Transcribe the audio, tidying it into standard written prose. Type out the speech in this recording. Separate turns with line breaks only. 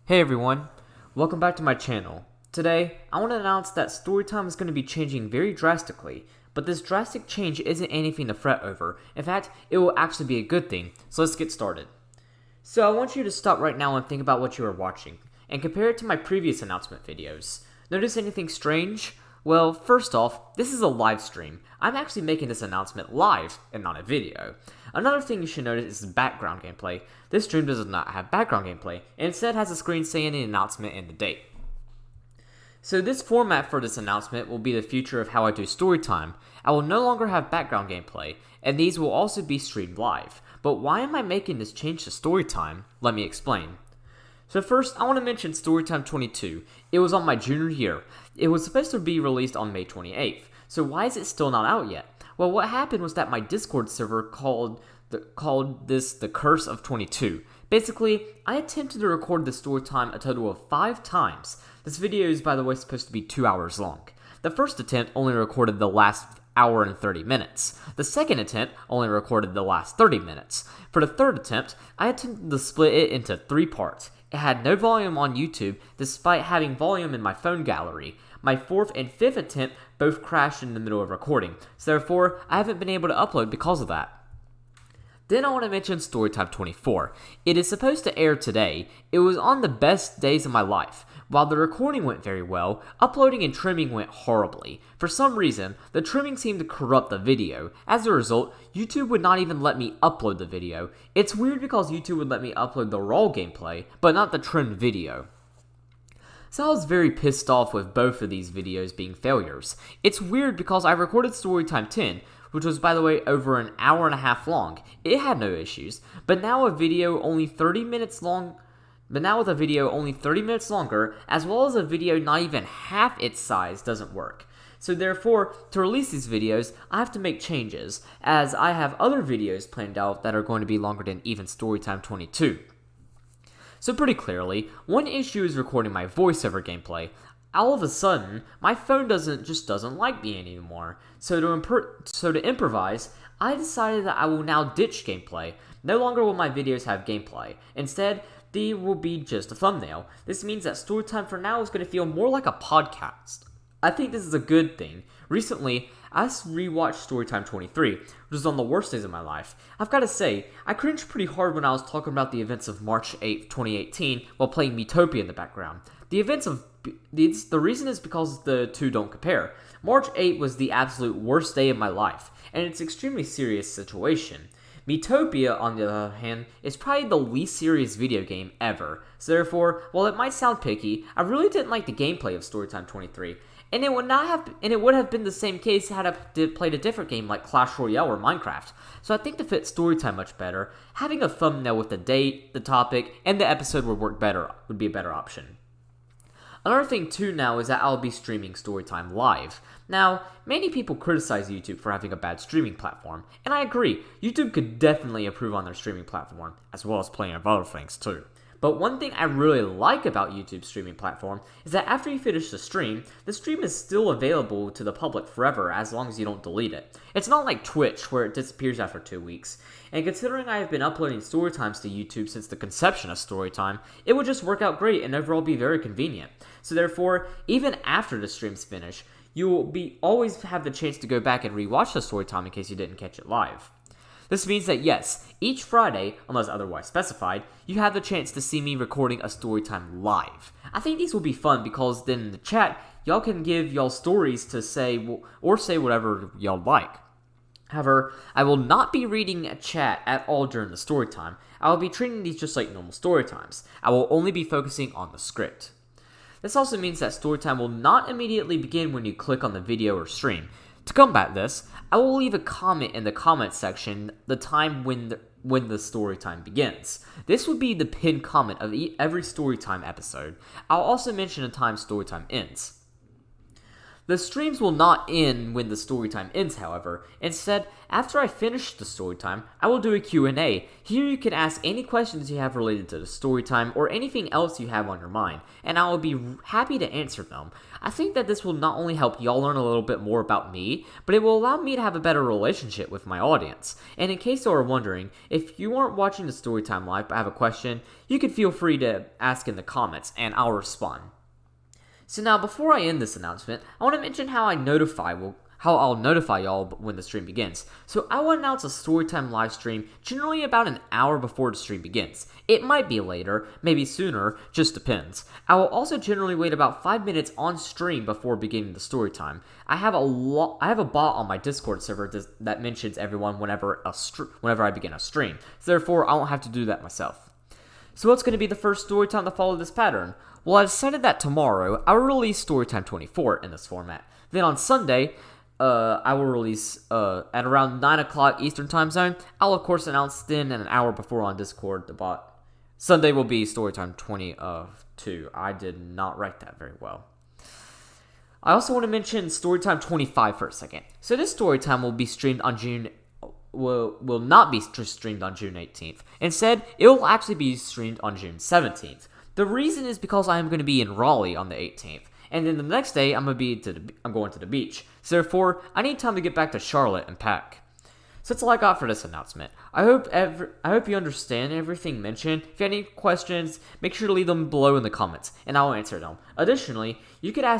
Hey everyone, welcome back to my channel. Today, I want to announce that Storytime is going to be changing very drastically, but this drastic change isn't anything to fret over. In fact, it will actually be a good thing, so let's get started. So I want you to stop right now and think about what you are watching, and compare it to my previous announcement videos. Notice anything strange? Well, first off, this is a live stream. I'm actually making this announcement live and not a video. Another thing you should notice is background gameplay. This stream does not have background gameplay, and instead has a screen saying the announcement and the date. So this format for this announcement will be the future of how I do Storytime. I will no longer have background gameplay, and these will also be streamed live. But why am I making this change to Storytime? Let me explain. So first, I want to mention Storytime 22. It was on my junior year. It was supposed to be released on May 28th. So why is it still not out yet? Well, what happened was that my Discord server called this the Curse of 22. Basically, I attempted to record the Storytime a total of 5 times. This video is, by the way, supposed to be 2 hours long. The first attempt only recorded the last hour and 30 minutes. The second attempt only recorded the last 30 minutes. For the third attempt, I attempted to split it into 3 parts. It had no volume on YouTube, despite having volume in my phone gallery. My 4th and 5th attempt both crashed in the middle of recording, so therefore, I haven't been able to upload because of that. Then I want to mention Storytime 24. It is supposed to air today. It was on the best days of my life. While the recording went very well, uploading and trimming went horribly. For some reason, the trimming seemed to corrupt the video. As a result, YouTube would not even let me upload the video. It's weird because YouTube would let me upload the raw gameplay, but not the trimmed video. So I was very pissed off with both of these videos being failures. It's weird because I recorded Storytime 10, which was, by the way, over an hour and a half long. It had no issues, but now with a video only 30 minutes longer, as well as a video not even half its size, doesn't work. So therefore, to release these videos, I have to make changes, as I have other videos planned out that are going to be longer than even Storytime 22. So pretty clearly, one issue is recording my voiceover gameplay. All of a sudden, my phone just doesn't like me anymore. So to improvise, I decided that I will now ditch gameplay. No longer will my videos have gameplay. Instead, they will be just a thumbnail. This means that Storytime for now is going to feel more like a podcast. I think this is a good thing. Recently, I rewatched Storytime 23, which was on the worst days of my life. I've got to say, I cringed pretty hard when I was talking about the events of March 8th, 2018, while playing Miitopia in the background. The reason is because the two don't compare. March 8th was the absolute worst day of my life, and it's an extremely serious situation. Miitopia, on the other hand, is probably the least serious video game ever. So therefore, while it might sound picky, I really didn't like the gameplay of Storytime 23. And it would have been the same case had I played a different game like Clash Royale or Minecraft. So I think to fit Storytime much better, having a thumbnail with the date, the topic, and the episode would be a better option. Another thing too now is that I'll be streaming Storytime live. Now, many people criticize YouTube for having a bad streaming platform, and I agree, YouTube could definitely improve on their streaming platform, as well as plenty of other things too. But one thing I really like about YouTube's streaming platform is that after you finish the stream is still available to the public forever as long as you don't delete it. It's not like Twitch, where it disappears after 2 weeks. And considering I have been uploading Storytimes to YouTube since the conception of Storytime, it would just work out great and overall be very convenient. So therefore, even after the streams finish, you will always have the chance to go back and rewatch the Storytime in case you didn't catch it live. This means that yes, each Friday, unless otherwise specified, you have the chance to see me recording a Storytime live. I think these will be fun because then in the chat, y'all can give y'all stories to say, or say whatever y'all like. However, I will not be reading a chat at all during the Storytime. I will be treating these just like normal Storytimes. I will only be focusing on the script. This also means that Storytime will not immediately begin when you click on the video or stream. To combat this, I will leave a comment in the comments section the time when the Storytime begins. This would be the pinned comment of every Storytime episode. I'll also mention the time Storytime ends. The streams will not end when the storytime ends, however. Instead, after I finish the storytime, I will do a Q&A. Here you can ask any questions you have related to the storytime or anything else you have on your mind, and I will be happy to answer them. I think that this will not only help y'all learn a little bit more about me, but it will allow me to have a better relationship with my audience. And in case you are wondering, if you aren't watching the storytime live but have a question, you can feel free to ask in the comments, and I'll respond. So now, before I end this announcement, I want to mention how I'll notify y'all when the stream begins. So I will announce a Storytime live stream generally about an hour before the stream begins. It might be later, maybe sooner, just depends. I will also generally wait about 5 minutes on stream before beginning the Storytime. I have a bot on my Discord server that mentions everyone whenever I begin a stream. So therefore, I won't have to do that myself. So what's going to be the first Storytime to follow this pattern? Well, I decided that tomorrow, I will release Storytime 24 in this format. Then on Sunday, I will release at around 9 o'clock Eastern Time Zone. I'll, of course, announce then an hour before on Discord, the bot. Sunday will be Storytime 22. I did not write that very well. I also want to mention Storytime 25 for a second. So this Storytime will be streamed on will not be streamed on June 18th. Instead, it will actually be streamed on June 17th. The reason is because I am going to be in Raleigh on the 18th, and then the next day I'm going to the beach. So therefore, I need time to get back to Charlotte and pack. So that's all I got for this announcement. I hope you understand everything mentioned. If you have any questions, make sure to leave them below in the comments, and I will answer them. Additionally, you could ask